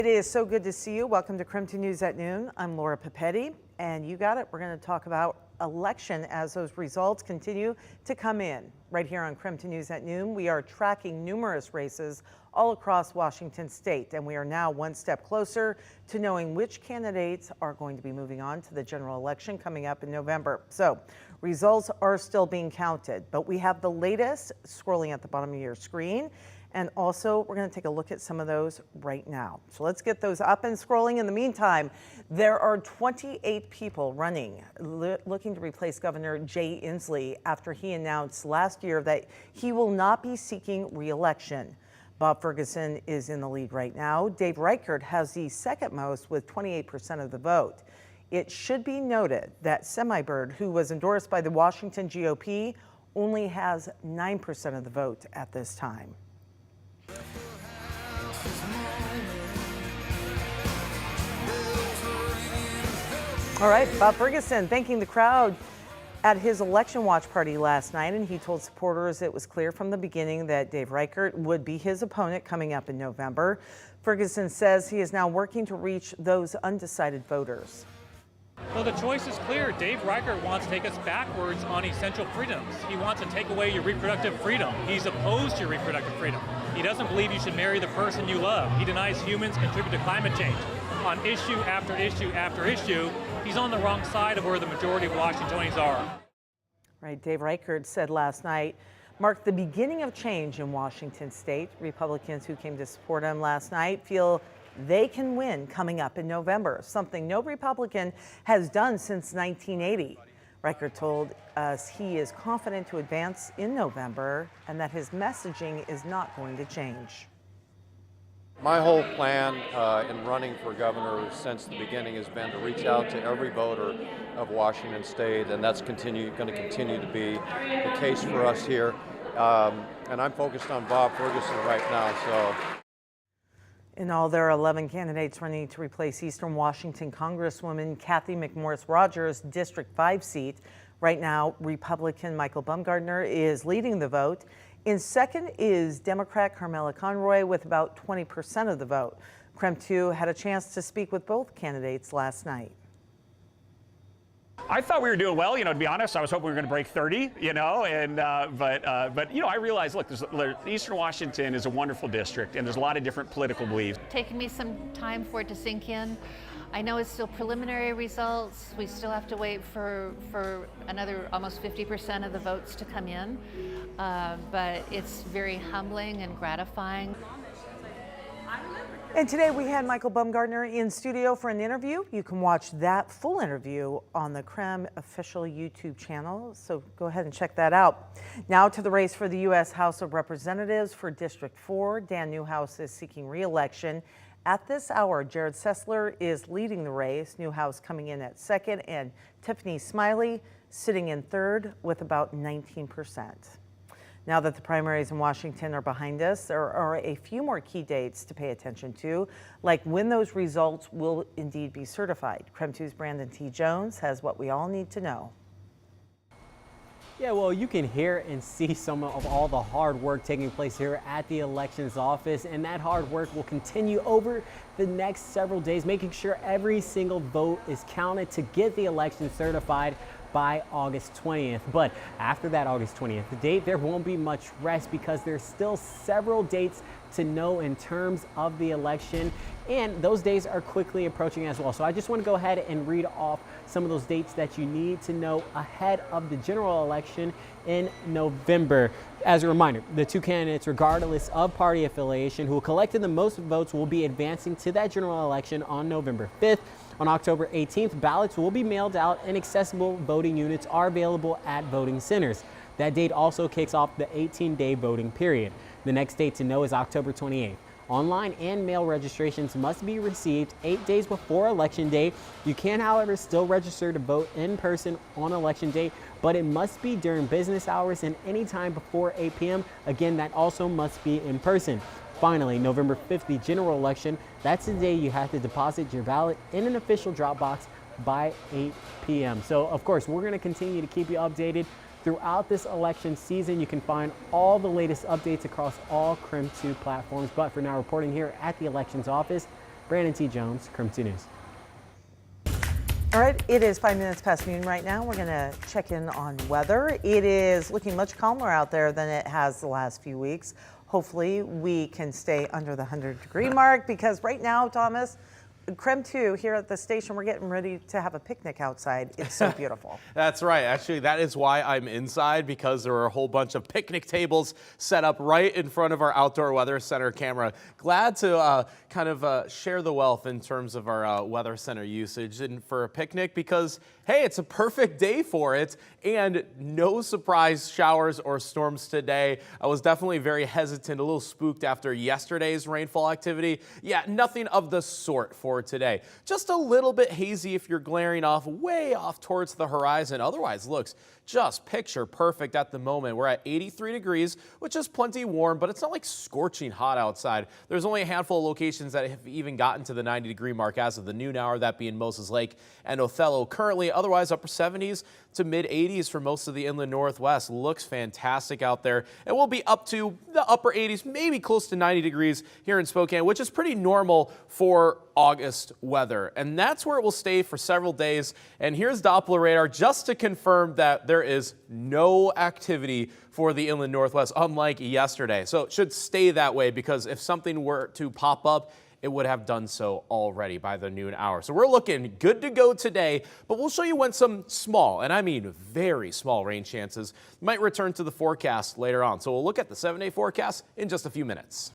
It is so good to see you. Welcome to KREM 2 News at Noon. I'm Laura Papetti, and you got it. We're going to talk about election as those results continue to come in. Right here on KREM 2 News at Noon, we are tracking numerous races all across Washington state, and we are now one step closer to knowing which candidates are going to be moving on to the general election coming up in November. So results are still being counted, but we have the latest scrolling at the bottom of your screen. And also, we're going to take a look at some of those right now. So let's get those up and scrolling. In the meantime, there are 28 people running, looking to replace Governor Jay Inslee after he announced last year that he will not be seeking re-election. Bob Ferguson is in the lead right now. Dave Reichert has the second most with 28% of the vote. It should be noted that Semibird, who was endorsed by the Washington GOP, only has 9% of the vote at this time. All right, Bob Ferguson thanking the crowd at his election watch party last night, and he told supporters it was clear from the beginning that Dave Reichert would be his opponent coming up in November. Ferguson says he is now working to reach those undecided voters. Well, the choice is clear. Dave Reichert wants to take us backwards on essential freedoms. He wants to take away your reproductive freedom. He's opposed to your reproductive freedom. He doesn't believe you should marry the person you love. He denies humans contribute to climate change. On issue after issue after issue, he's on the wrong side of where the majority of Washingtonians are. Right, Dave Reichert said last night marked the beginning of change in Washington state. Republicans who came to support him last night feel they can win coming up in November, something no Republican has done since 1980. Reichert told us he is confident to advance in November and that his messaging is not going to change. My whole plan in running for governor since the beginning has been to reach out to every voter of Washington state, and that's going to continue to be the case for us here. And I'm focused on Bob Ferguson right now. So. In all, there are 11 candidates running to replace Eastern Washington Congresswoman Kathy McMorris Rodgers' District 5 seat. Right now, Republican Michael Baumgardner is leading the vote. In second is Democrat Carmela Conroy with about 20% of the vote. KREM 2 had a chance to speak with both candidates last night. I thought we were doing well, to be honest. I was hoping we were going to break 30, but I realized, look, Eastern Washington is a wonderful district, and there's a lot of different political beliefs. Taking me some time for it to sink in. I know it's still preliminary results. We still have to wait for another almost 50% of the votes to come in, but it's very humbling and gratifying. And today we had Michael Baumgardner in studio for an interview. You can watch that full interview on the KREM official YouTube channel, so go ahead and check that out. Now to the race for the U.S. House of Representatives for District 4. Dan Newhouse is seeking re-election. At this hour, Jared Sessler is leading the race, Newhouse coming in at second, and Tiffany Smiley sitting in third with about 19%. Now that the primaries in Washington are behind us, there are a few more key dates to pay attention to, like when those results will indeed be certified. KREM 2's Brandon T. Jones has what we all need to know. Yeah, well, you can hear and see some of all the hard work taking place here at the elections office, and that hard work will continue over the next several days, making sure every single vote is counted to get the election certified by August 20th. But after that August 20th date, there won't be much rest because there's still several dates to know in terms of the election, and those days are quickly approaching as well. So I just want to go ahead and read off some of those dates that you need to know ahead of the general election in November. As a reminder, the two candidates, regardless of party affiliation, who collected the most votes will be advancing to that general election on November 5th. On October 18th, ballots will be mailed out and accessible voting units are available at voting centers. That date also kicks off the 18-day voting period. The next date to know is October 28th. Online and mail registrations must be received 8 days before Election Day. You can, however, still register to vote in person on Election Day, but it must be during business hours and any time before 8 p.m. Again, that also must be in person. Finally, November 5th, the general election, that's the day you have to deposit your ballot in an official drop box by 8 p.m. So, of course, we're going to continue to keep you updated throughout this election season. You can find all the latest updates across all KREM 2 platforms. But for now, reporting here at the elections office, Brandon T. Jones, KREM 2 News. All right, it is 5 minutes past noon right now. We're going to check in on weather. It is looking much calmer out there than it has the last few weeks. Hopefully we can stay under the 100-degree mark, because right now, Thomas, KREM 2 here at the station, we're getting ready to have a picnic outside. It's so beautiful. That's right. Actually, that is why I'm inside, because there are a whole bunch of picnic tables set up right in front of our outdoor weather center camera. Glad to share the wealth in terms of our weather center usage and for a picnic, because hey, it's a perfect day for it, and no surprise showers or storms today. I was definitely very hesitant, a little spooked after yesterday's rainfall activity. Yeah, nothing of the sort for today. Just a little bit hazy if you're glaring off way off towards the horizon. Otherwise, looks just picture perfect at the moment. We're at 83 degrees, which is plenty warm, but it's not like scorching hot outside. There's only a handful of locations that have even gotten to the 90-degree mark as of the noon hour, that being Moses Lake and Othello currently. Otherwise, upper 70s to mid 80s for most of the inland northwest. Looks fantastic out there. And we'll be up to the upper 80s, maybe close to 90 degrees here in Spokane, which is pretty normal for August weather. And that's where it will stay for several days. And here's Doppler radar just to confirm that there is no activity for the inland northwest, unlike yesterday. So it should stay that way, because if something were to pop up, it would have done so already by the noon hour. So we're looking good to go today, but we'll show you when some small, and I mean very small, rain chances might return to the forecast later on. So we'll look at the 7-day forecast in just a few minutes.